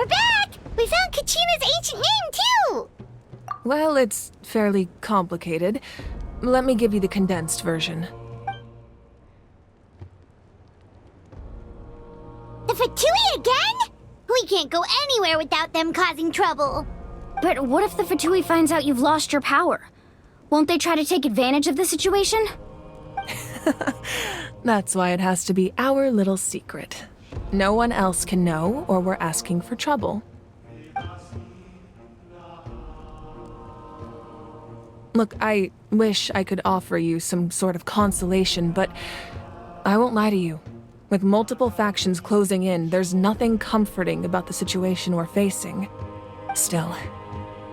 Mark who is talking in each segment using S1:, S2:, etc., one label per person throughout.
S1: We're back! We found Kachina's ancient name, too!
S2: Well, it's fairly complicated. Let me give you the condensed version.
S1: The Fatui again? We can't go anywhere without them causing trouble.
S3: But what if the Fatui finds out you've lost your power? Won't they try to take advantage of the situation?
S2: That's why it has to be our little secret. No one else can know, or we're asking for trouble. Look, I wish I could offer you some sort of consolation, but I won't lie to you. With multiple factions closing in, there's nothing comforting about the situation we're facing. Still,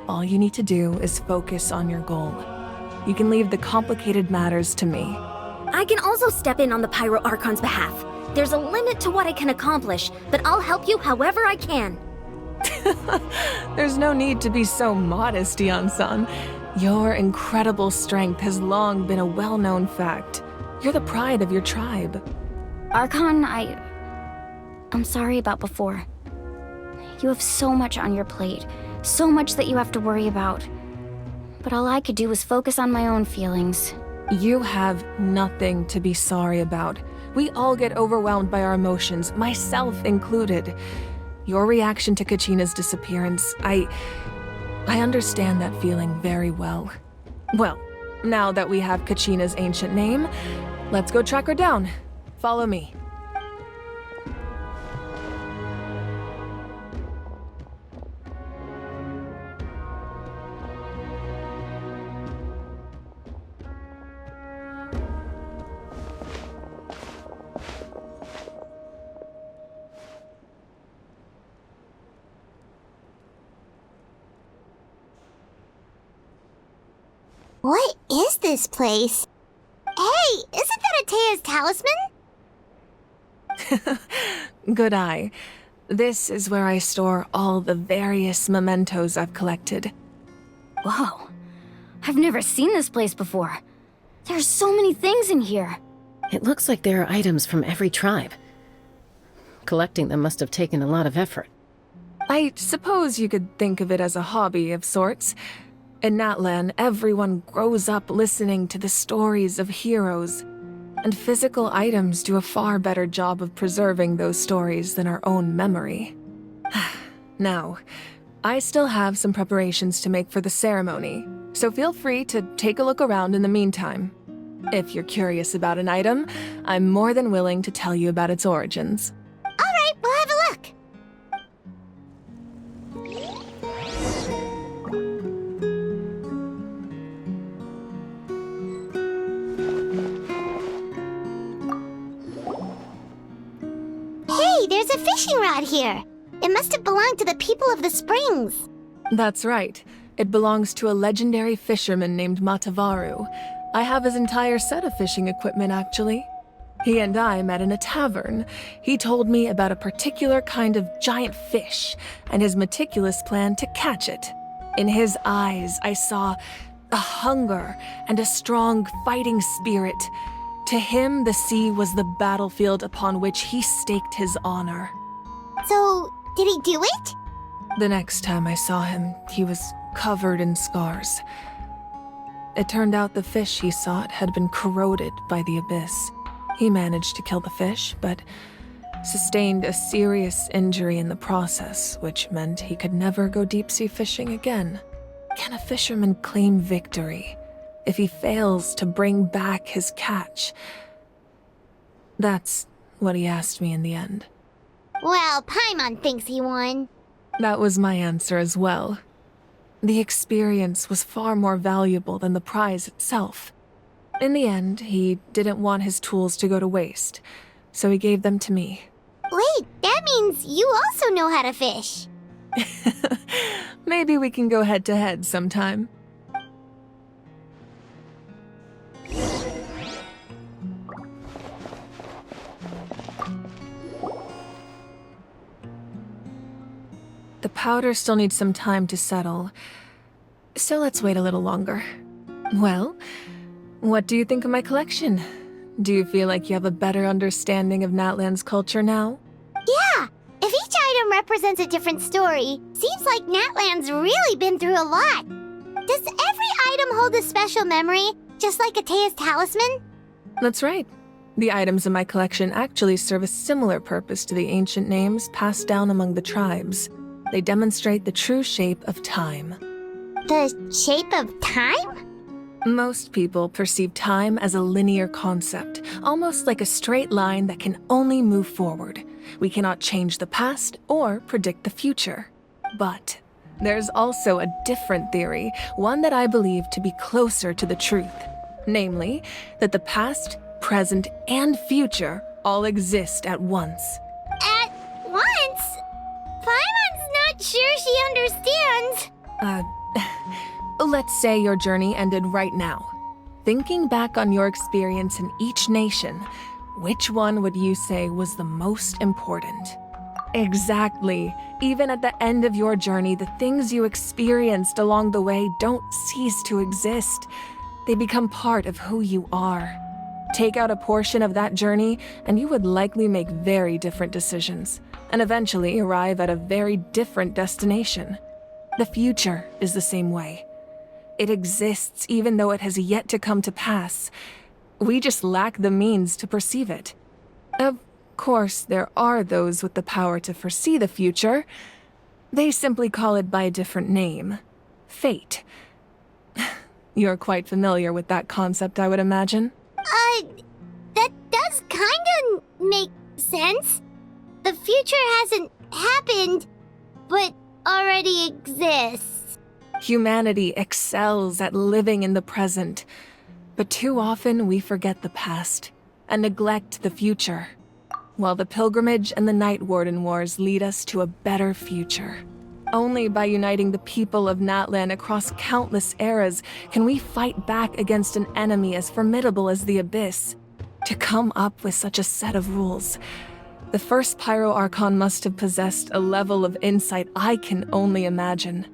S2: all you need to do is focus on your goal. You can leave the complicated matters to me.
S3: I can also step in on the Pyro Archon's behalf. There's a limit to what I can accomplish, but I'll help you however I can.
S2: There's no need to be so modest, Yan-san. Your incredible strength has long been a well-known fact. You're the pride of your tribe.
S3: Archon, I'm sorry about before. You have so much on your plate, so much that you have to worry about. But all I could do was focus on my own feelings.
S2: You have nothing to be sorry about. We all get overwhelmed by our emotions, myself included. Your reaction to Kachina's disappearance, I understand that feeling very well. Well, now that we have Kachina's ancient name, let's go track her down. Follow me.
S1: What is this place? Hey, isn't that Atea's talisman?
S2: Good eye. This is where I store all the various mementos I've collected.
S3: Whoa. I've never seen this place before. There's so many things in here.
S4: It looks like there are items from every tribe. Collecting them must have taken a lot of effort.
S2: I suppose you could think of it as a hobby of sorts. In Natlan, everyone grows up listening to the stories of heroes, and physical items do a far better job of preserving those stories than our own memory. Now, I still have some preparations to make for the ceremony, so feel free to take a look around in the meantime. If you're curious about an item, I'm more than willing to tell you about its origins.
S1: All right, we'll have a look. Hey, there's a fishing rod here. It must have belonged to the people of the springs.
S2: That's right. It belongs to a legendary fisherman named Matavaru. I have his entire set of fishing equipment, actually. He and I met in a tavern. He told me about a particular kind of giant fish and his meticulous plan to catch it. In his eyes, I saw a hunger and a strong fighting spirit. To him, the sea was the battlefield upon which he staked his honor.
S1: So, did he do it?
S2: The next time I saw him, he was covered in scars. It turned out the fish he sought had been corroded by the abyss. He managed to kill the fish, but sustained a serious injury in the process, which meant he could never go deep-sea fishing again. Can a fisherman claim victory if he fails to bring back his catch? That's what he asked me in the end.
S1: Well, Paimon thinks he won.
S2: That was my answer as well. The experience was far more valuable than the prize itself. In the end, he didn't want his tools to go to waste, so he gave them to me.
S1: Wait, that means you also know how to fish.
S2: Maybe we can go head-to-head sometime. The powder still needs some time to settle, so let's wait a little longer. Well, what do you think of my collection? Do you feel like you have a better understanding of Natlan's culture now?
S1: Yeah, if each item represents a different story. Seems like Natlan's really been through a lot. Does every item hold a special memory, just like Atea's talisman?
S2: That's right. The items in my collection actually serve a similar purpose to the ancient names passed down among the tribes. They demonstrate the true shape of time.
S1: The shape of time?
S2: Most people perceive time as a linear concept, almost like a straight line that can only move forward. We cannot change the past or predict the future. But there's also a different theory, one that I believe to be closer to the truth. Namely, that the past, present, and future all exist at once.
S1: At once? Paimon's not sure she understands.
S2: Let's say your journey ended right now. Thinking back on your experience in each nation, which one would you say was the most important? Exactly. Even at the end of your journey, the things you experienced along the way don't cease to exist. They become part of who you are. Take out a portion of that journey, and you would likely make very different decisions, and eventually arrive at a very different destination. The future is the same way. It exists even though it has yet to come to pass. We just lack the means to perceive it. Of course, there are those with the power to foresee the future. They simply call it by a different name. Fate. You're quite familiar with that concept, I would imagine.
S1: That does kinda make sense. The future hasn't happened, but already exists.
S2: Humanity excels at living in the present, but too often we forget the past and neglect the future, while the pilgrimage and the Night Warden Wars lead us to a better future. Only by uniting the people of Natlan across countless eras can we fight back against an enemy as formidable as the Abyss. To come up with such a set of rules, the first Pyro Archon must have possessed a level of insight I can only imagine.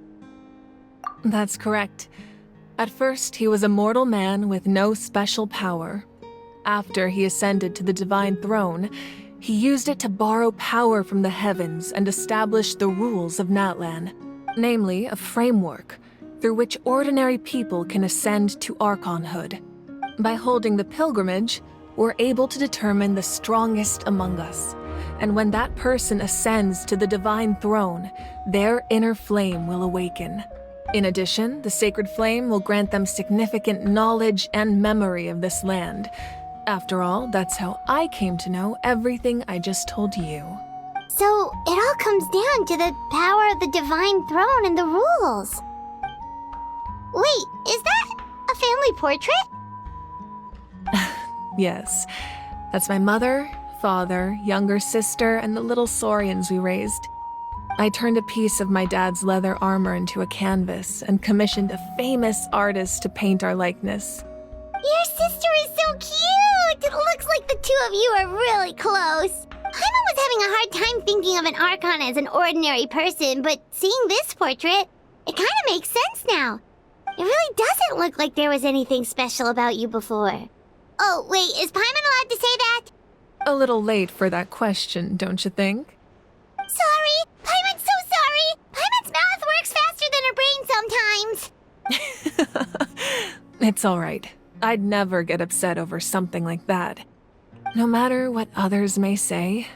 S2: That's correct. At first, he was a mortal man with no special power. After he ascended to the divine throne, he used it to borrow power from the heavens and establish the rules of Natlan, namely a framework through which ordinary people can ascend to Archonhood. By holding the pilgrimage, we're able to determine the strongest among us, and when that person ascends to the divine throne, their inner flame will awaken. In addition, the sacred flame will grant them significant knowledge and memory of this land. After all, that's how I came to know everything I just told you.
S1: So, it all comes down to the power of the divine throne and the rules. Wait, is that a family portrait?
S2: Yes, that's my mother, father, younger sister, and the little saurians we raised. I turned a piece of my dad's leather armor into a canvas and commissioned a famous artist to paint our likeness.
S1: Your sister is so cute! It looks like the two of you are really close. Paimon was having a hard time thinking of an Archon as an ordinary person, but seeing this portrait, it kind of makes sense now. It really doesn't look like there was anything special about you before. Oh, wait, is Paimon allowed to say that?
S2: A little late for that question, don't you think?
S1: Sorry! Paimon's so sorry! Paimon's mouth works faster than her brain sometimes!
S2: It's all right. I'd never get upset over something like that. No matter what others may say,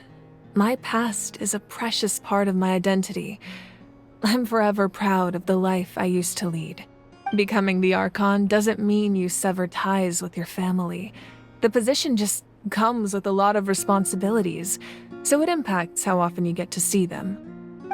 S2: my past is a precious part of my identity. I'm forever proud of the life I used to lead. Becoming the Archon doesn't mean you sever ties with your family. The position just comes with a lot of responsibilities, so it impacts how often you get to see them.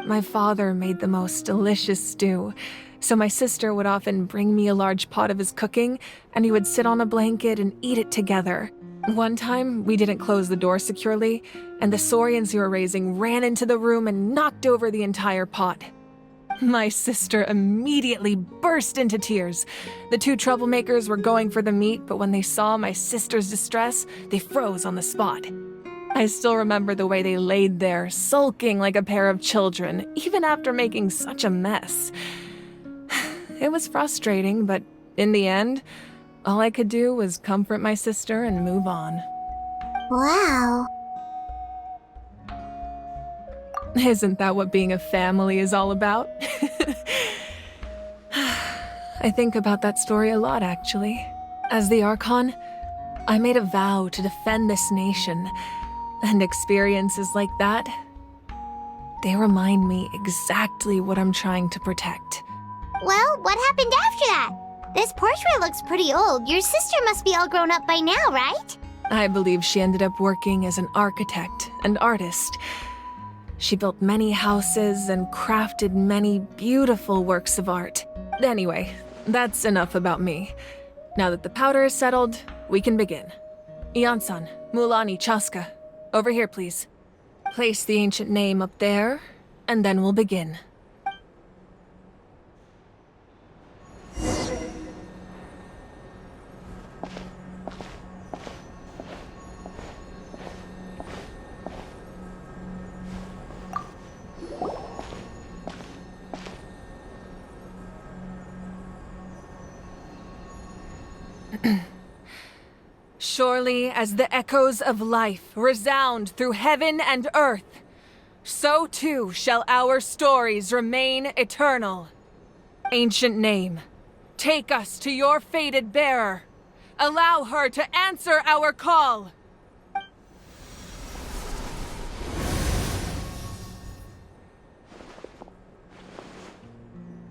S2: My father made the most delicious stew, so my sister would often bring me a large pot of his cooking, and he would sit on a blanket and eat it together. One time, we didn't close the door securely, and the saurians he were raising ran into the room and knocked over the entire pot. My sister immediately burst into tears. The two troublemakers were going for the meat, but when they saw my sister's distress, they froze on the spot. I still remember the way they laid there, sulking like a pair of children, even after making such a mess. It was frustrating, but in the end, all I could do was comfort my sister and move on.
S1: Wow.
S2: Isn't that what being a family is all about? I think about that story a lot, actually. As the Archon, I made a vow to defend this nation, and experiences like that, they remind me exactly what I'm trying to protect.
S1: Well, what happened after that? This portrait looks pretty old. Your sister must be all grown up by now, right?
S2: I believe she ended up working as an architect and artist. She built many houses and crafted many beautiful works of art. Anyway, that's enough about me. Now that the powder is settled, we can begin. Ian-san, Mulani, Chaska, over here, please. Place the ancient name up there, and then we'll begin. Surely as the echoes of life resound through heaven and earth, so too shall our stories remain eternal. Ancient name, take us to your fated bearer. Allow her to answer our call.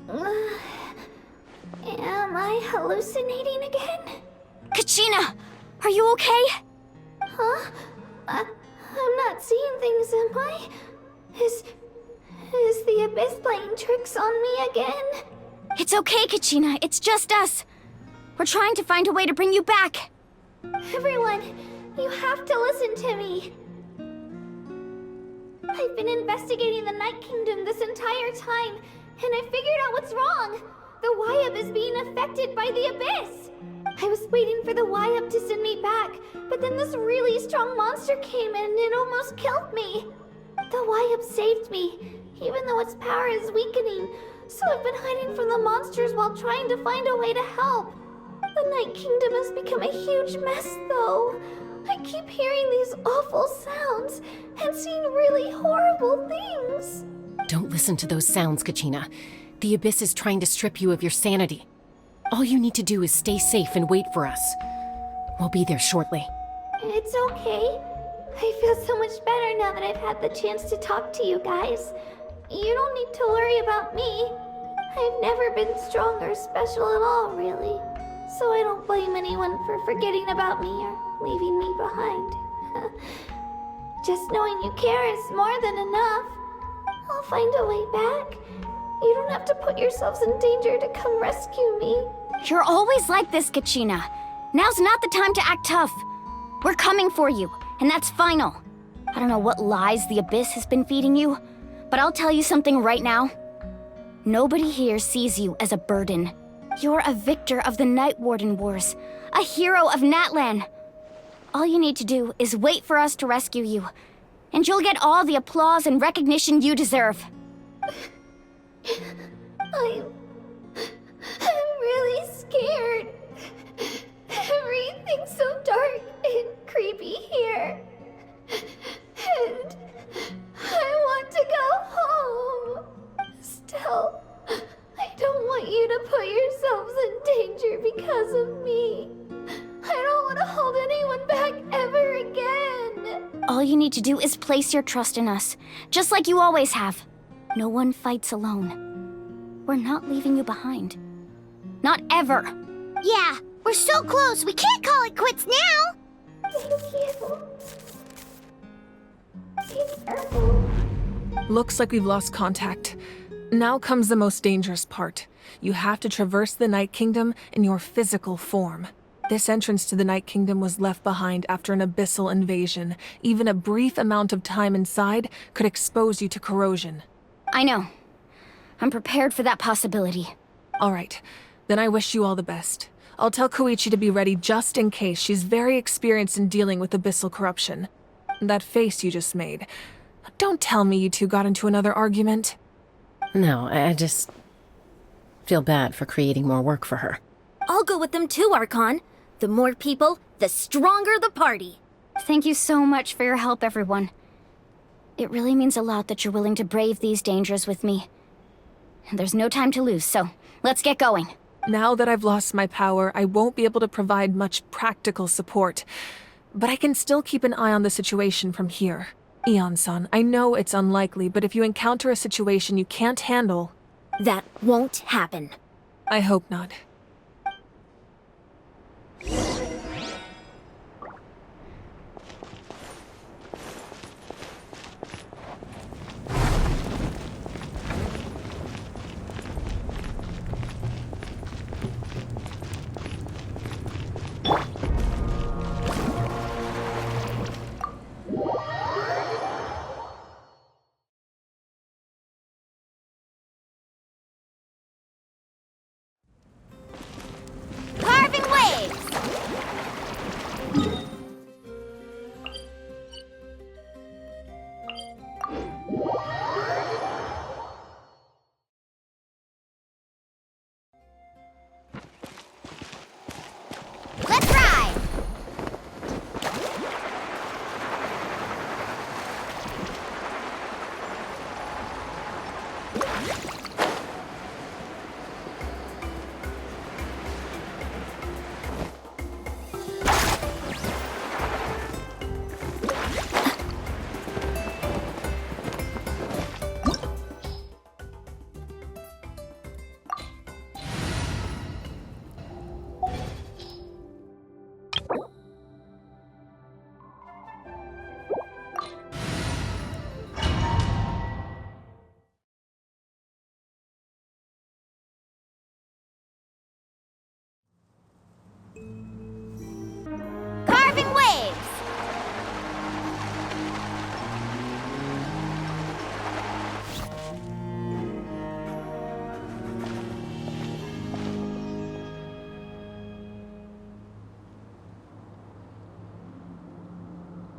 S1: Am I hallucinating again?
S3: Kachina! Are you okay?
S1: Huh? I'm not seeing things, am I? Is the Abyss playing tricks on me again?
S3: It's okay, Kachina. It's just us. We're trying to find a way to bring you back.
S1: Everyone, you have to listen to me. I've been investigating the Night Kingdom this entire time, and I figured out what's wrong. The Y-Up is being affected by the Abyss. I was waiting for the Y-Up to send me back, but then this really strong monster came in and it almost killed me. The Y-Up saved me, even though its power is weakening, so I've been hiding from the monsters while trying to find a way to help. The Night Kingdom has become a huge mess, though. I keep hearing these awful sounds and seeing really horrible things.
S4: Don't listen to those sounds, Kachina. The Abyss is trying to strip you of your sanity. All you need to do is stay safe and wait for us. We'll be there shortly.
S1: It's okay. I feel so much better now that I've had the chance to talk to you guys. You don't need to worry about me. I've never been strong or special at all, really. So I don't blame anyone for forgetting about me or leaving me behind. Just knowing you care is more than enough. I'll find a way back. You don't have to put yourselves in danger to come rescue me.
S3: You're always like this, Kachina. Now's not the time to act tough. We're coming for you, and that's final. I don't know what lies the Abyss has been feeding you, but I'll tell you something right now. Nobody here sees you as a burden. You're a victor of the Night Warden Wars, a hero of Natlan. All you need to do is wait for us to rescue you, and you'll get all the applause and recognition you deserve.
S1: I'm really scared. Everything's so dark and creepy here. And I want to go home. Still, I don't want you to put yourselves in danger because of me. I don't want to hold anyone back ever again.
S3: All you need to do is place your trust in us, just like you always have. No one fights alone. We're not leaving you behind. Not ever.
S1: Yeah, we're so close. We can't call it quits now. Thank you. Be careful.
S2: Looks like we've lost contact. Now comes the most dangerous part. You have to traverse the Night Kingdom in your physical form. This entrance to the Night Kingdom was left behind after an abyssal invasion. Even a brief amount of time inside could expose you to corrosion.
S3: I know. I'm prepared for that possibility.
S2: All right, then I wish you all the best. I'll tell Koichi to be ready just in case. She's very experienced in dealing with abyssal corruption. That face you just made. Don't tell me you two got into another argument.
S4: No, I just feel bad for creating more work for her.
S5: I'll go with them too, Archon. The more people, the stronger the party.
S3: Thank you so much for your help, everyone. It really means a lot that you're willing to brave these dangers with me. And there's no time to lose, so let's get going.
S2: Now that I've lost my power, I won't be able to provide much practical support. But I can still keep an eye on the situation from here. Eon-san, I know it's unlikely, but if you encounter a situation you can't handle...
S5: That won't happen.
S2: I hope not.
S1: Carving waves! Let's ride! Carving waves!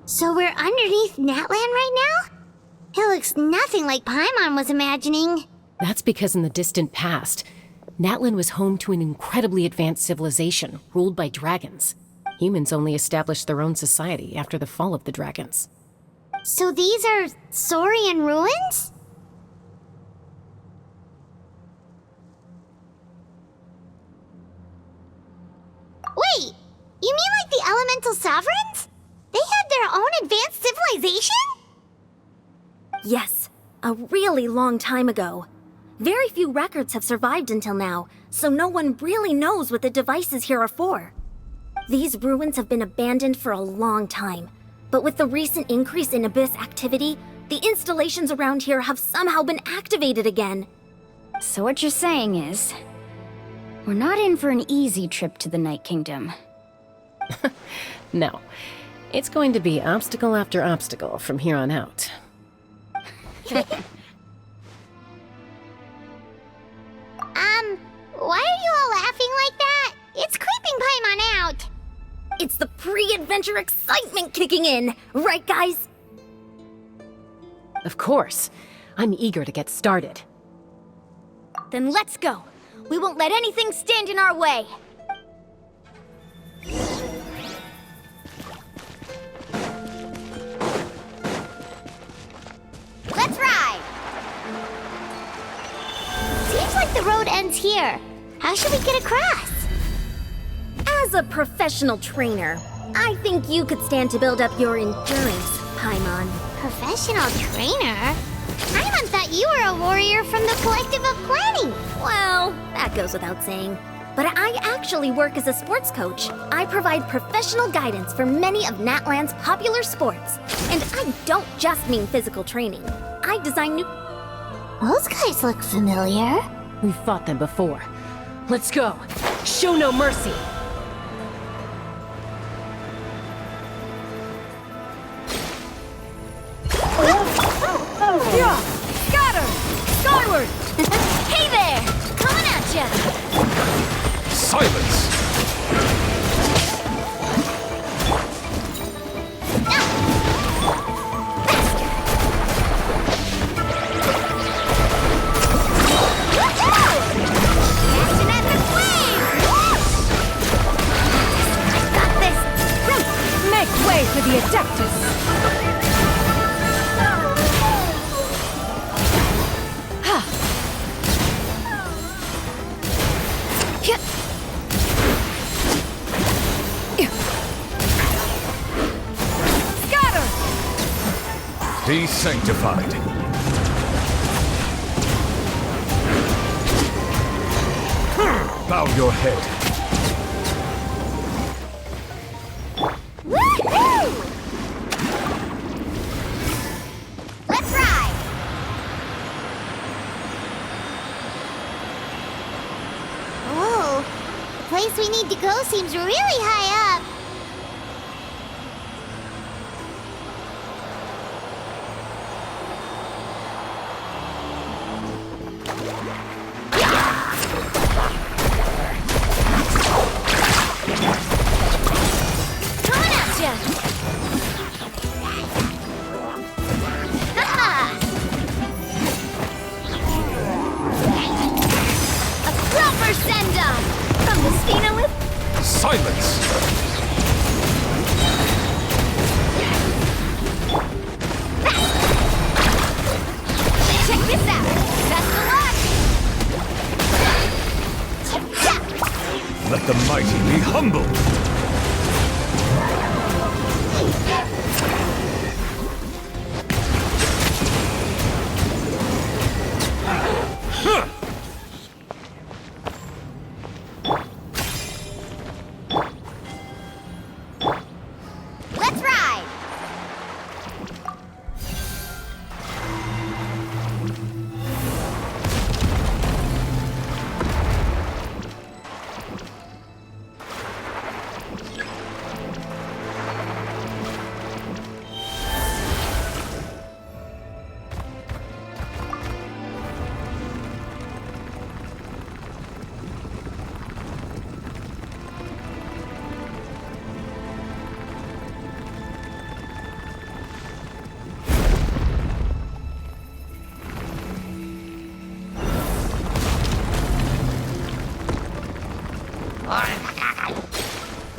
S1: So we're underneath Natlan right now? It looks nothing like Paimon was imagining.
S4: That's because in the distant past, Natlan was home to an incredibly advanced civilization ruled by dragons. Humans only established their own society after the fall of the dragons.
S1: So these are Saurian ruins? Wait, you mean like the elemental sovereigns? They had their own advanced civilization?
S5: Yes, a really long time ago. Very few records have survived until now, so no one really knows what the devices here are for. These ruins have been abandoned for a long time, but with the recent increase in Abyss activity, the installations around here have somehow been activated again.
S3: So what you're saying is, we're not in for an easy trip to the Night Kingdom.
S4: No, it's going to be obstacle after obstacle from here on out.
S1: Why are you all laughing like that? It's creeping Paimon out.
S5: It's the pre-adventure excitement kicking in, right guys?
S4: Of course. I'm eager to get started.
S3: Then let's go. We won't let anything stand in our way.
S1: Let's ride! Seems like the road ends here. How should we get across?
S5: As a professional trainer, I think you could stand to build up your endurance, Paimon.
S1: Professional trainer? Paimon thought you were a warrior from the Collective of Planning.
S5: Well, that goes without saying. But I actually work as a sports coach. I provide professional guidance for many of Natlan's popular sports. And I don't just mean physical training. I design new...
S1: Those guys look familiar.
S4: We've fought them before. Let's go. Show no mercy.
S3: Yeah! Got her! Skyward! Hey there! Coming at ya!
S6: Silence!
S1: Catching at the flame! Got this!
S3: Make way for the Adeptus!
S6: Be sanctified. Bow your head.
S1: Woohoo! Let's ride! Oh, the place we need to go seems really high up.
S6: Silence!
S1: Check this out! Best of luck!
S6: Let the mighty be humbled!
S1: Let's ride!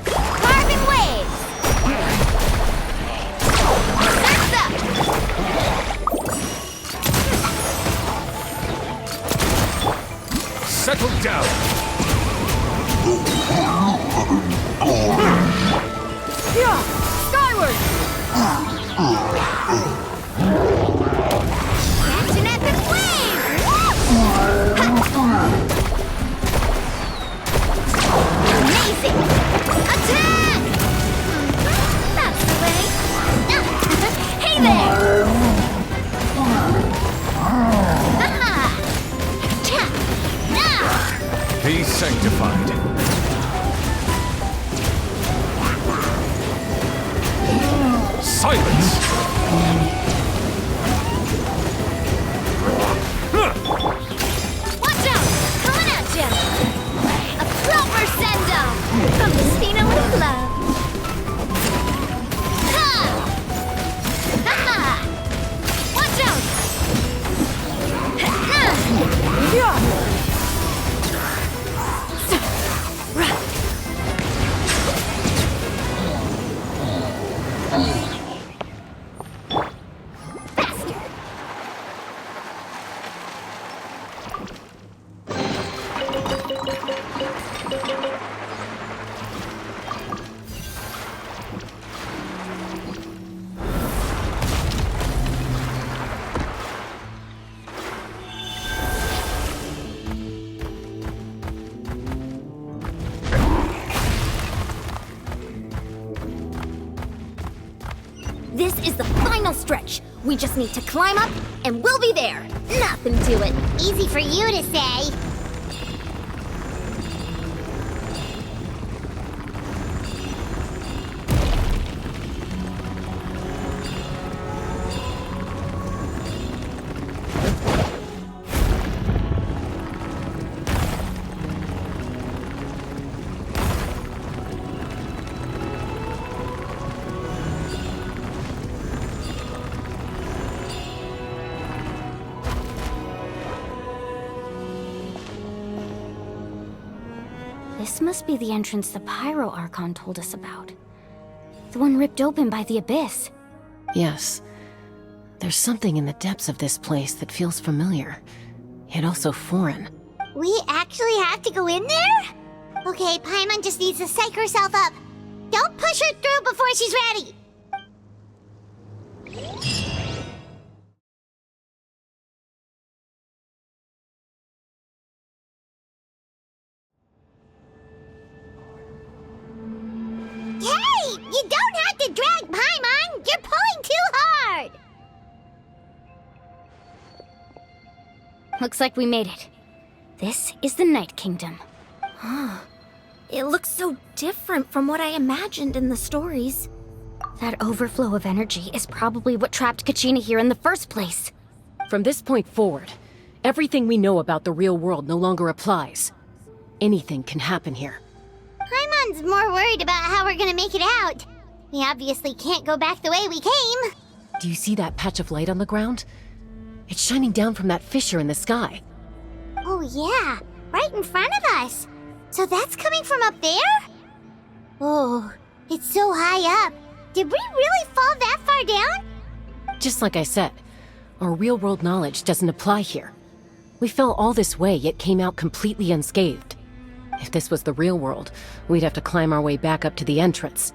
S1: Carving waves! Surf's up!
S6: Settle down!
S1: Skyward! Catching at the flame! Amazing! Attack! That's the way. Hey there!
S6: Be sanctified. Silence!
S1: Watch out! Coming at ya! A proper send-off from Christina with love. Ha! Ha! Watch out! Faster!
S5: This is the final stretch. We just need to climb up, and we'll be there. Nothing to it.
S1: Easy for you to say.
S3: This must be the entrance the Pyro Archon told us about. The one ripped open by the Abyss.
S4: Yes. There's something in the depths of this place that feels familiar, yet also foreign.
S1: We actually have to go in there? Okay, Paimon just needs to psych herself up. Don't push her through before she's ready. You don't have to drag Paimon! You're pulling too hard!
S3: Looks like we made it. This is the Night Kingdom.
S5: It looks so different from what I imagined in the stories.
S3: That overflow of energy is probably what trapped Kachina here in the first place.
S4: From this point forward, everything we know about the real world no longer applies. Anything can happen here.
S1: Paimon's more worried about how we're gonna make it out. We obviously can't go back the way we came.
S4: Do you see that patch of light on the ground? It's shining down from that fissure in the sky.
S1: Oh yeah, right in front of us. So that's coming from up there? Oh, it's so high up. Did we really fall that far down?
S4: Just like I said, our real-world knowledge doesn't apply here. We fell all this way, yet came out completely unscathed. If this was the real world, we'd have to climb our way back up to the entrance.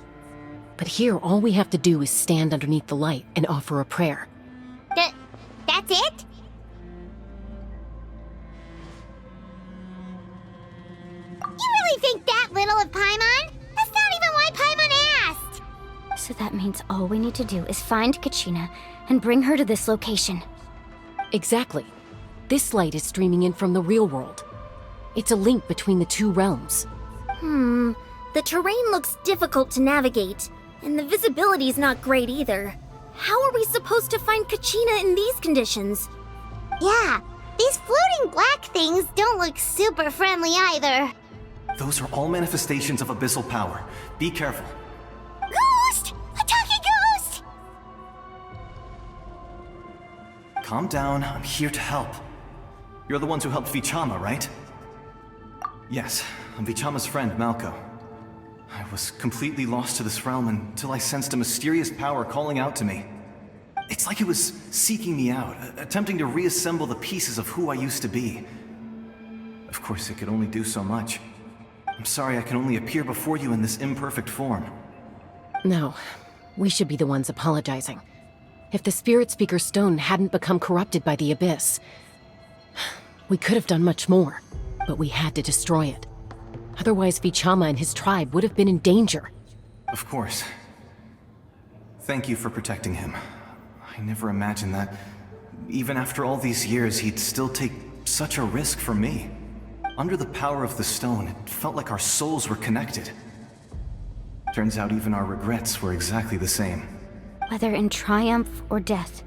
S4: But here, all we have to do is stand underneath the light and offer a prayer.
S1: That's it? You really think that little of Paimon? That's not even why Paimon asked!
S3: So that means all we need to do is find Kachina and bring her to this location.
S4: Exactly. This light is streaming in from the real world. It's a link between the two realms.
S5: The terrain looks difficult to navigate, and the visibility's not great either. How are we supposed to find Kachina in these conditions?
S1: Yeah, these floating black things don't look super friendly either.
S7: Those are all manifestations of abyssal power. Be careful.
S1: Ghost! A talking ghost!
S7: Calm down, I'm here to help. You're the ones who helped Vichama, right? Yes, I'm Vichama's friend, Malko. I was completely lost to this realm until I sensed a mysterious power calling out to me. It's like it was seeking me out, attempting to reassemble the pieces of who I used to be. Of course, it could only do so much. I'm sorry I can only appear before you in this imperfect form.
S4: No, we should be the ones apologizing. If the Spirit Speaker Stone hadn't become corrupted by the Abyss, we could have done much more, but we had to destroy it. Otherwise, Vichama and his tribe would have been in danger.
S7: Of course. Thank you for protecting him. I never imagined that, even after all these years, he'd still take such a risk for me. Under the power of the stone, it felt like our souls were connected. Turns out even our regrets were exactly the same.
S3: Whether in triumph or death,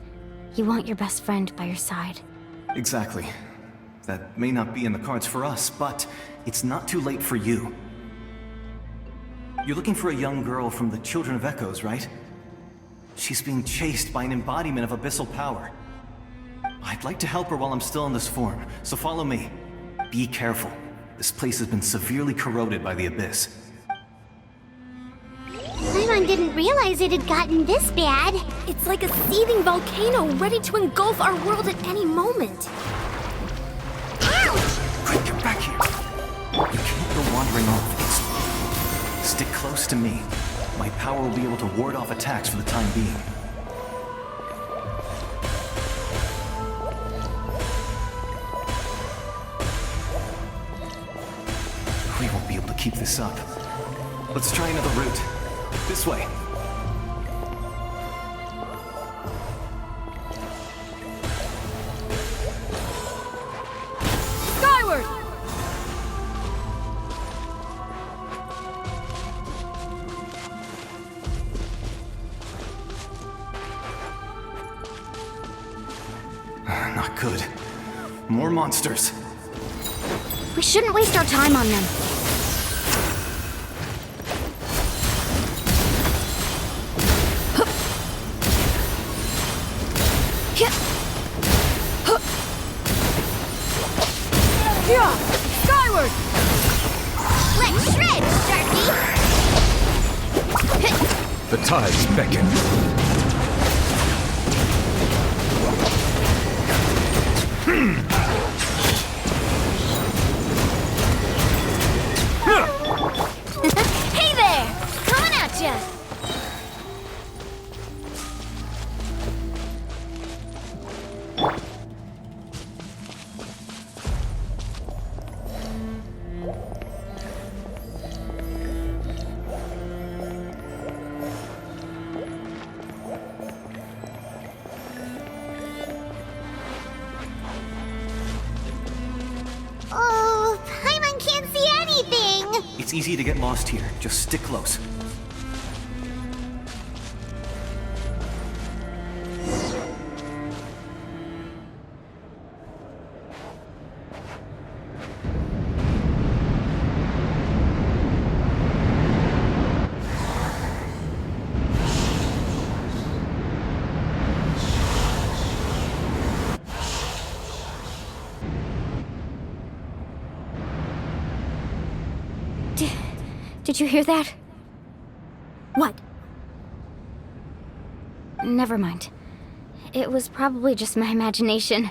S3: you want your best friend by your side.
S7: Exactly. That may not be in the cards for us, but it's not too late for you. You're looking for a young girl from the Children of Echoes, right? She's being chased by an embodiment of abyssal power. I'd like to help her while I'm still in this form, so follow me. Be careful. This place has been severely corroded by the Abyss.
S1: Paimon didn't realize it had gotten this bad.
S5: It's like a seething volcano ready to engulf our world at any moment.
S7: Quick, get back here. You can't go wandering off. Stick close to me. My power will be able to ward off attacks for the time being. We won't be able to keep this up. Let's try another route. This way.
S2: Skyward!
S7: Not good. More monsters.
S3: We shouldn't waste our time on them.
S2: Yeah! Skyward!
S1: Let's shred, Starkey!
S6: The tides beckon.
S3: Hey there! Coming at ya!
S7: It's easy to get lost here. Just stick close.
S3: Did you hear that?
S5: What?
S3: Never mind. It was probably just my imagination.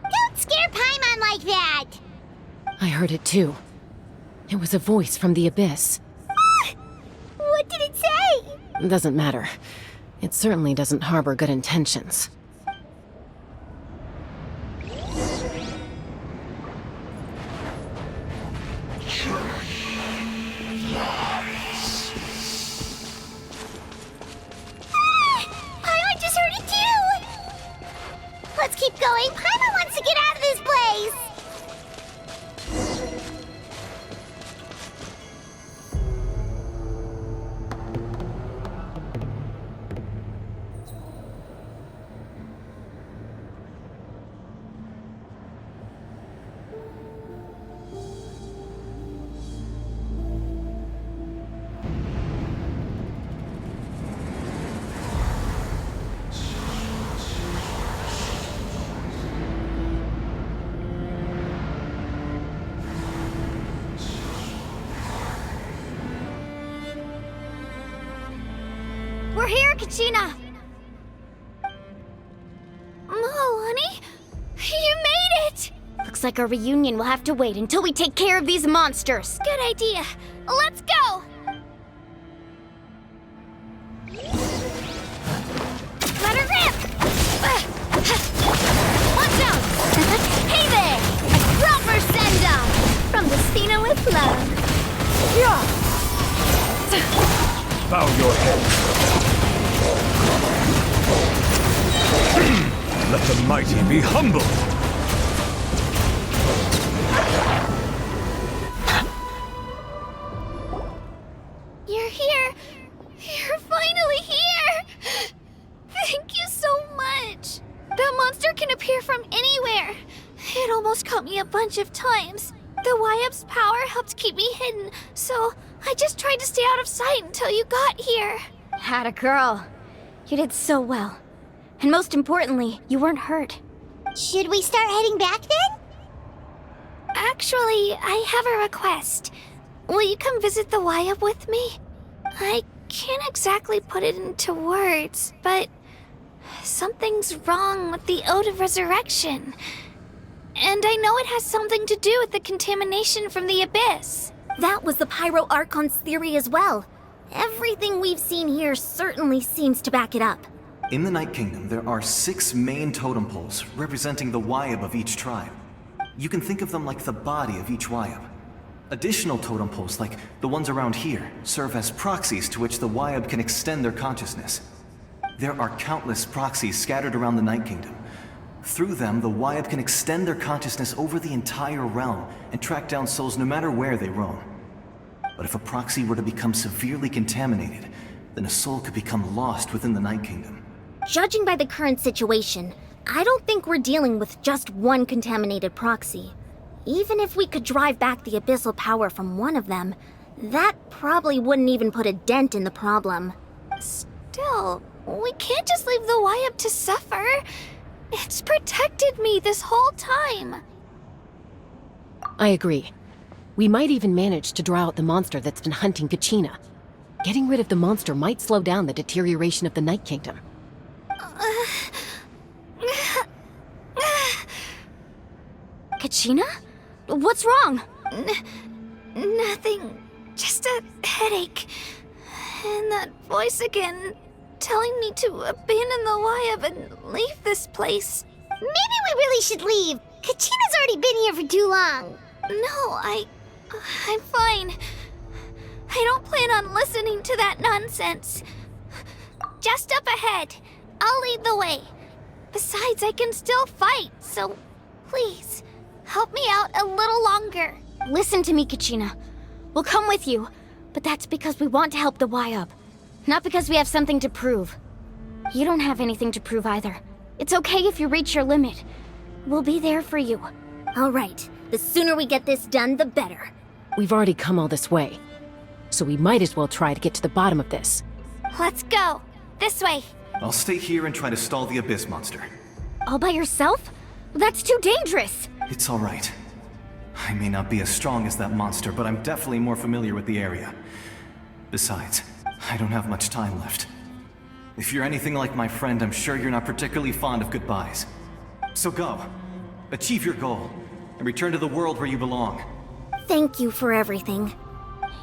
S1: Don't scare Paimon like that!
S4: I heard it too. It was a voice from the abyss.
S1: What did it say?
S4: Doesn't matter. It certainly doesn't harbor good intentions.
S1: Paimon just heard it too! Let's keep going. Paimon wants to get out of this place!
S3: We're here, Kachina! honey? You made it! Looks like our reunion will have to wait until we take care of these monsters.
S1: Good idea. Let's go! Let her rip! Watch out! Hey there! A proper send-off! From the Spina with love.
S6: Bow your head. Let the mighty be humble.
S1: You're here! You're finally here! Thank you so much! That monster can appear from anywhere! It almost caught me a bunch of times. The Wyap's power helped keep me hidden, so I just tried to stay out of sight until you got here.
S3: Had a girl. You did so well. And most importantly, you weren't hurt.
S1: Should we start heading back then? Actually, I have a request. Will you come visit the Wyap with me? I can't exactly put it into words, but something's wrong with the Ode of Resurrection. And I know it has something to do with the contamination from the Abyss.
S5: That was the Pyro Archon's theory as well. Everything we've seen here certainly seems to back it up.
S7: In the Night Kingdom, there are 6 main totem poles representing the Wyap of each tribe. You can think of them like the body of each Wyap. Additional totem poles, like the ones around here, serve as proxies to which the Wyap can extend their consciousness. There are countless proxies scattered around the Night Kingdom. Through them, the Wyap can extend their consciousness over the entire realm and track down souls no matter where they roam. But if a proxy were to become severely contaminated, then a soul could become lost within the Night Kingdom.
S5: Judging by the current situation, I don't think we're dealing with just one contaminated proxy. Even if we could drive back the abyssal power from one of them, that probably wouldn't even put a dent in the problem.
S1: Still, we can't just leave the Wyap to suffer. It's protected me this whole time.
S4: I agree. We might even manage to draw out the monster that's been hunting Kachina. Getting rid of the monster might slow down the deterioration of the Night Kingdom.
S3: Kachina? What's wrong?
S1: Nothing. Just a headache. And that voice again, telling me to abandon the Wyap and leave this place. Maybe we really should leave. Kachina's already been here for too long. No, I'm fine. I don't plan on listening to that nonsense. Just up ahead. I'll lead the way. Besides, I can still fight, so please, help me out a little longer.
S3: Listen to me, Kachina. We'll come with you, but that's because we want to help the Y-Up, not because we have something to prove. You don't have anything to prove either. It's okay if you reach your limit. We'll be there for you.
S5: All right, the sooner we get this done, the better.
S4: We've already come all this way, so we might as well try to get to the bottom of this.
S1: Let's go. This way.
S7: I'll stay here and try to stall the Abyss monster.
S3: All by yourself? That's too dangerous.
S7: It's all right. I may not be as strong as that monster, but I'm definitely more familiar with the area. Besides, I don't have much time left. If you're anything like my friend, I'm sure you're not particularly fond of goodbyes. So go. Achieve your goal, and return to the world where you belong.
S5: Thank you for everything.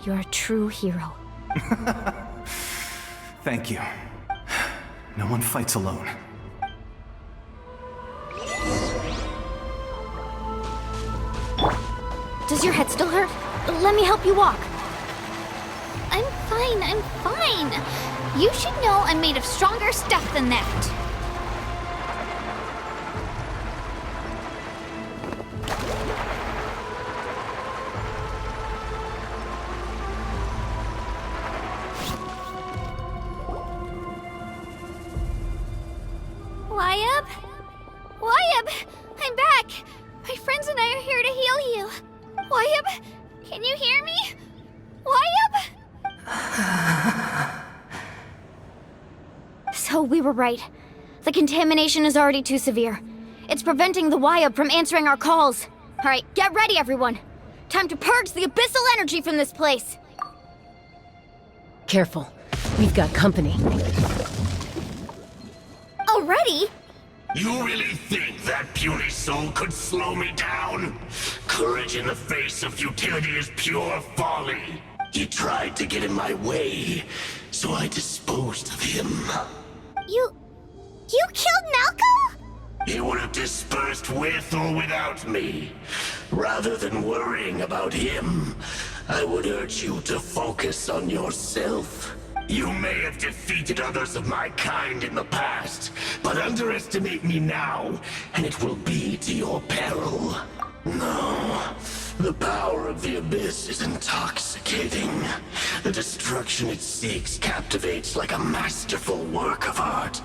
S3: You're a true hero.
S7: Thank you. No one fights alone.
S3: Does your head still hurt? Let me help you walk.
S1: I'm fine. You should know I'm made of stronger stuff than that. Y-Up, I'm back. My friends and I are here to heal you. Y-Up, can you hear me? Y-Up?
S3: So we were right. The contamination is already too severe. It's preventing the Y-Up from answering our calls. All right, get ready, everyone. Time to purge the abyssal energy from this place.
S4: Careful. We've got company.
S5: Already?
S8: You really think that puny soul could slow me down? Courage in the face of futility is pure folly. He tried to get in my way, so I disposed of him.
S1: You killed Malco?
S8: He would have dispersed with or without me. Rather than worrying about him, I would urge you to focus on yourself. You may have defeated others of my kind in the past, but underestimate me now, and it will be to your peril. No, the power of the Abyss is intoxicating. The destruction it seeks captivates like a masterful work of art.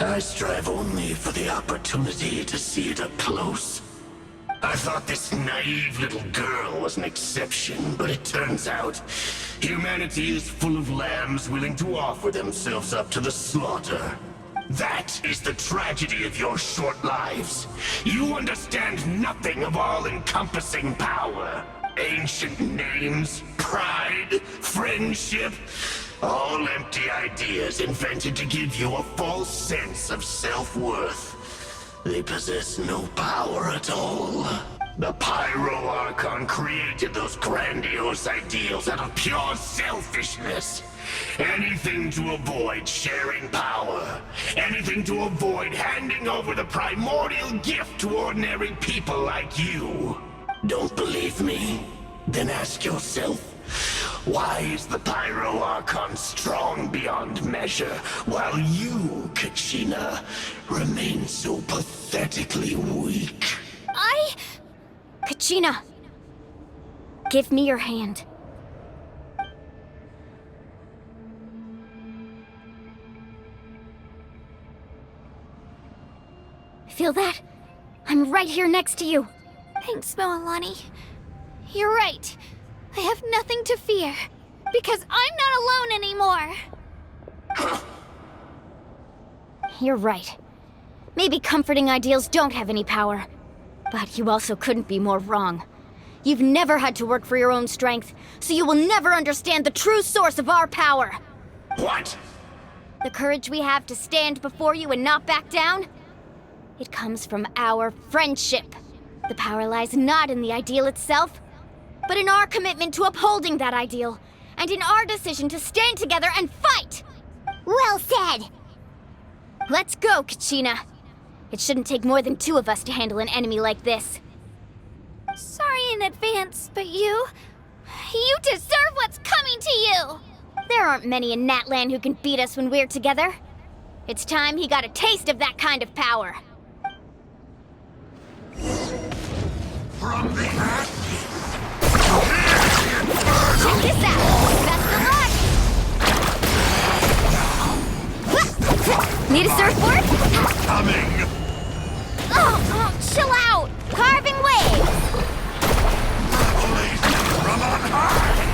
S8: I strive only for the opportunity to see it up close. I thought this naive little girl was an exception, but it turns out humanity is full of lambs willing to offer themselves up to the slaughter. That is the tragedy of your short lives. You understand nothing of all-encompassing power. Ancient names, pride, friendship, all empty ideas invented to give you a false sense of self-worth. They possess no power at all. The Pyro Archon created those grandiose ideals out of pure selfishness. Anything to avoid sharing power. Anything to avoid handing over the primordial gift to ordinary people like you. Don't believe me? Then ask yourself, why is the Pyro Archon strong beyond measure, while you, Kachina, remain so pathetically weak?
S3: Kachina, give me your hand. Feel that? I'm right here next to you.
S1: Thanks, Moalani. You're right. I have nothing to fear, because I'm not alone anymore.
S3: You're right. Maybe comforting ideals don't have any power. But you also couldn't be more wrong. You've never had to work for your own strength, so you will never understand the true source of our power.
S8: What?
S3: The courage we have to stand before you and not back down? It comes from our friendship. The power lies not in the ideal itself, but in our commitment to upholding that ideal, and in our decision to stand together and fight!
S1: Well said!
S3: Let's go, Kachina. It shouldn't take more than two of us to handle an enemy like this.
S1: Sorry in advance, but you deserve what's coming to you!
S3: There aren't many in Natlan who can beat us when we're together. It's time he got a taste of that kind of power.
S8: From the ashes!
S1: Check this out! Best of luck!
S3: Need a surfboard?
S8: Coming!
S1: Oh, chill out! Carving waves!
S8: Blazing from on high!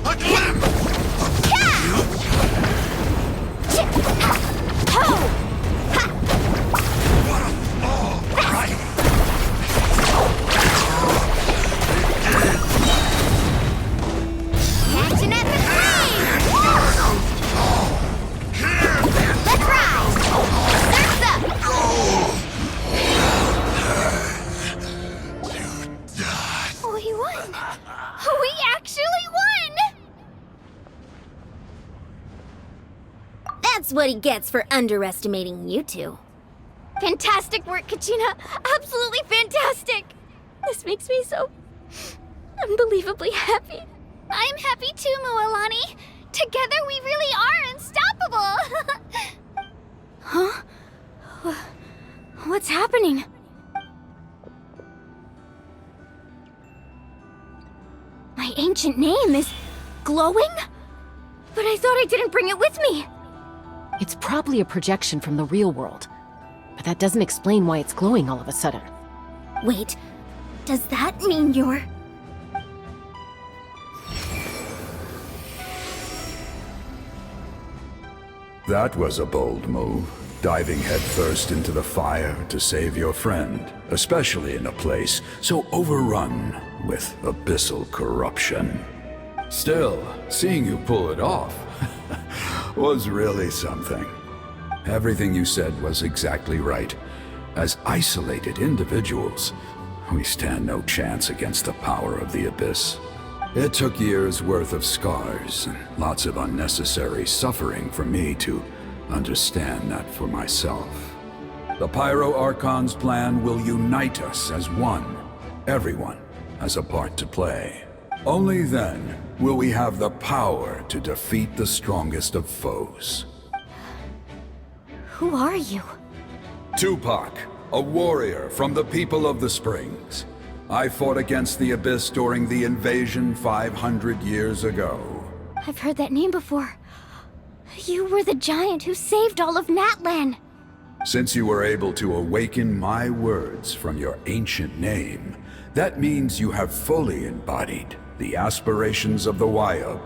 S8: A glimpse! What a small right!
S1: Catching at the flame! Let's ride! Surf's up! We won! We actually won!
S5: That's what he gets for underestimating you two.
S3: Fantastic work, Kachina. Absolutely fantastic. This makes me so unbelievably happy.
S1: I'm happy too, Mualani. Together we really are unstoppable.
S3: Huh? What's happening? My ancient name is glowing? But I thought I didn't bring it with me.
S4: It's probably a projection from the real world. But that doesn't explain why it's glowing all of a sudden.
S5: Wait, does that mean you're...
S6: That was a bold move, diving headfirst into the fire to save your friend, especially in a place so overrun with abyssal corruption. Still, seeing you pull it off was really something. Everything you said was exactly right. As isolated individuals, we stand no chance against the power of the Abyss. It took years' worth of scars and lots of unnecessary suffering for me to understand that for myself. The Pyro Archon's plan will unite us as one. Everyone has a part to play. Only then will we have the power to defeat the strongest of foes.
S3: Who are you?
S6: Tupac, a warrior from the people of the Springs. I fought against the Abyss during the invasion 500 years ago.
S3: I've heard that name before. You were the giant who saved all of Natlan.
S6: Since you were able to awaken my words from your ancient name, that means you have fully embodied the aspirations of the Wayub.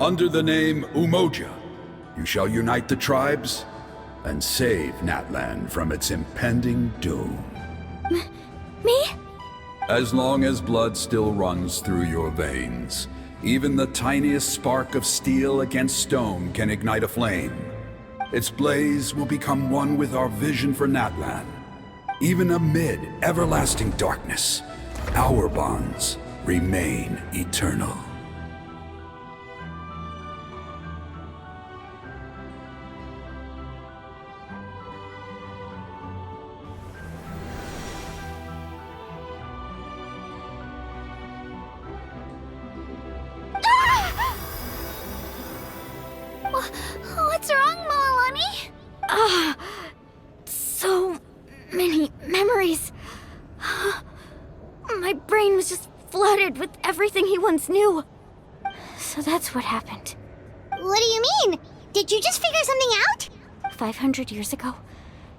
S6: Under the name Umoja, you shall unite the tribes and save Natlan from its impending doom.
S3: Me?
S6: As long as blood still runs through your veins, even the tiniest spark of steel against stone can ignite a flame. Its blaze will become one with our vision for Natlan. Even amid everlasting darkness, our bonds remain eternal.
S1: What's wrong, Mualani?
S3: So many memories. My brain was just flooded with everything he once knew. So that's what happened.
S1: What do you mean? Did you just figure something out?
S3: 500 years ago,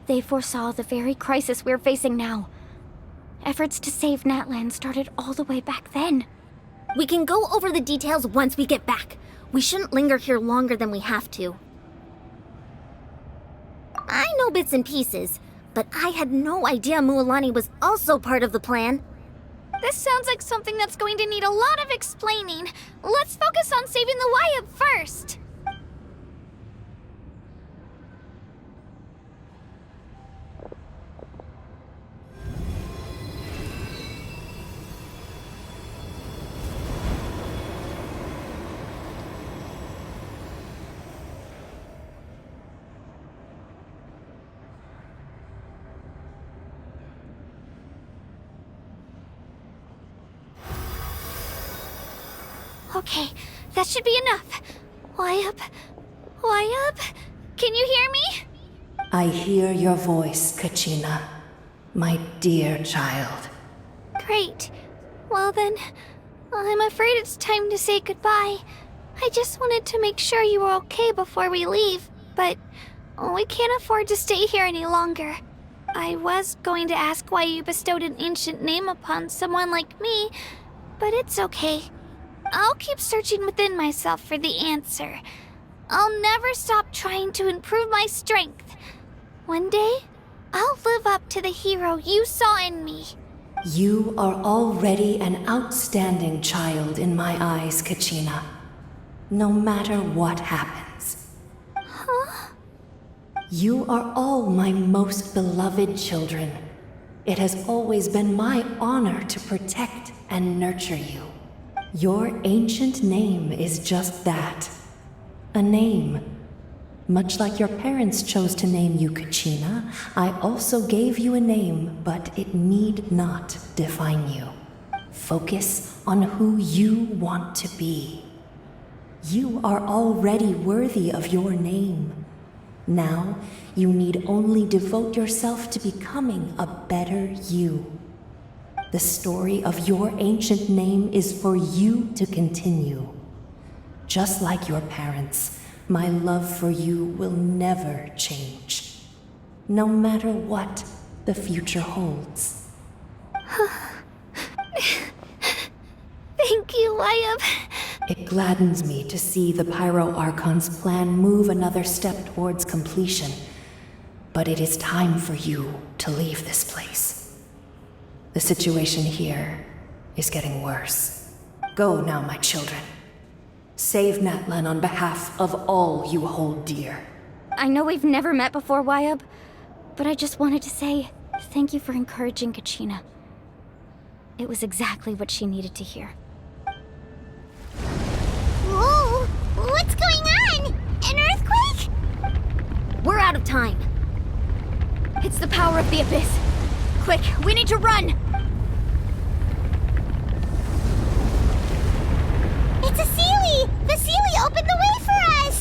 S3: they foresaw the very crisis we're facing now. Efforts to save Natlan started all the way back then.
S5: We can go over the details once we get back. We shouldn't linger here longer than we have to. I know bits and pieces, but I had no idea Mualani was also part of the plan.
S1: This sounds like something that's going to need a lot of explaining. Let's focus on saving the Wayub first. Okay, that should be enough. Wayub? Wayub? Can you hear me?
S9: I hear your voice, Kachina, my dear child.
S1: Great.
S9: Well then, I'm afraid it's time to say goodbye. I just wanted to make sure you were okay before we leave, but we can't afford to stay here any longer. I was going to ask why you bestowed an ancient name upon someone like me, but it's okay. I'll keep searching within myself for the answer. I'll never stop trying to improve my strength. One day, I'll live up to the hero you saw in me.
S10: You are already an outstanding child in my eyes, Kachina. No matter what happens.
S9: Huh?
S10: You are all my most beloved children. It has always been my honor to protect and nurture you. Your ancient name is just that. A name. Much like your parents chose to name you Kachina, I also gave you a name, but it need not define you. Focus on who you want to be. You are already worthy of your name. Now, you need only devote yourself to becoming a better you. The story of your ancient name is for you to continue. Just like your parents, my love for you will never change. No matter what the future holds.
S9: Thank you, Wyatt.
S10: It gladdens me to see the Pyro Archon's plan move another step towards completion. But it is time for you to leave this place. The situation here is getting worse. Go now, my children. Save Natlan on behalf of all you hold dear.
S3: I know we've never met before, Wyatt, but I just wanted to say thank you for encouraging Kachina. It was exactly what she needed to hear.
S1: Whoa! What's going on? An earthquake?
S5: We're out of time.
S3: It's the power of the Abyss. Quick, we need to run!
S1: It's a Sealy! The Sealy opened the way for us!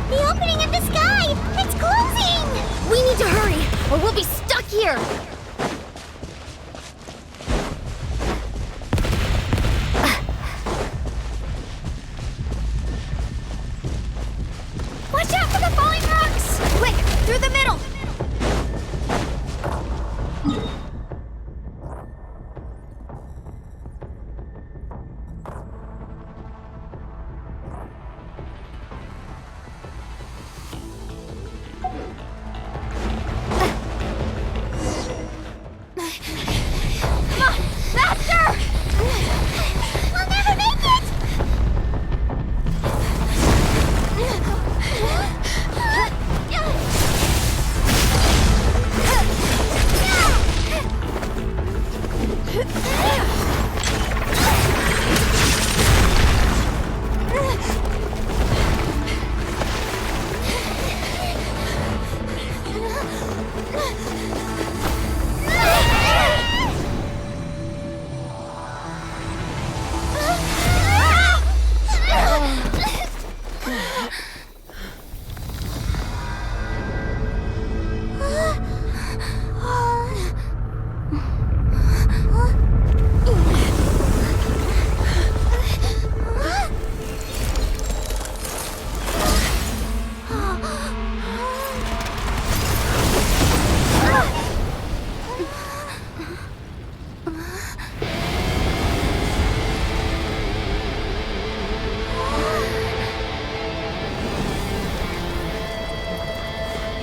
S1: The opening in the sky! It's closing!
S5: We need to hurry, or we'll be stuck here!
S9: Watch out for the falling rocks! Quick, through the middle!
S1: We'll never make it!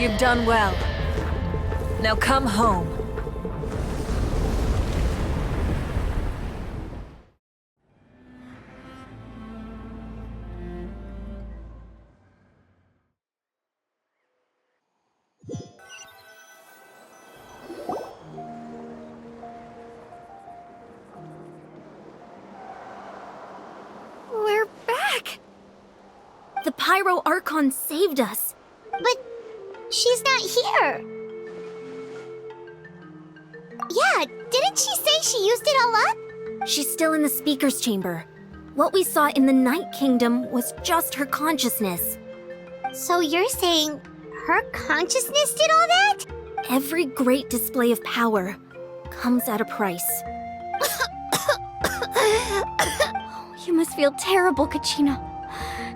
S2: You've done well. Now come home.
S9: We're back!
S5: The Pyro Archon saved us.
S1: But she's not here. Yeah, didn't she say she used it all up?
S5: She's still in the speaker's chamber. What we saw in the Night Kingdom was just her consciousness.
S1: So you're saying her consciousness did all that?
S5: Every great display of power comes at a price.
S3: You must feel terrible, Kachina.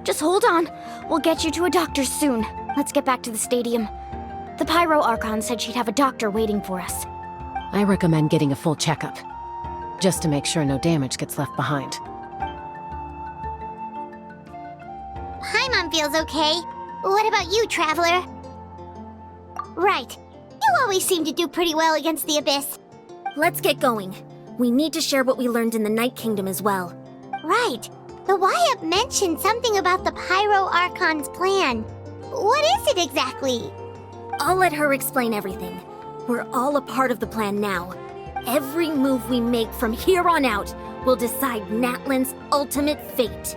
S3: Just hold on. We'll get you to a doctor soon. Let's get back to the stadium. The Pyro Archon said she'd have a doctor waiting for us.
S4: I recommend getting a full checkup, just to make sure no damage gets left behind.
S1: Paimon feels okay. What about you, Traveler? Right. You always seem to do pretty well against the Abyss.
S5: Let's get going. We need to share what we learned in the Night Kingdom as well.
S1: Right. The Y-Up mentioned something about the Pyro Archon's plan. What is it exactly?
S5: I'll let her explain everything. We're all a part of the plan now. Every move we make from here on out will decide Natlan's ultimate fate.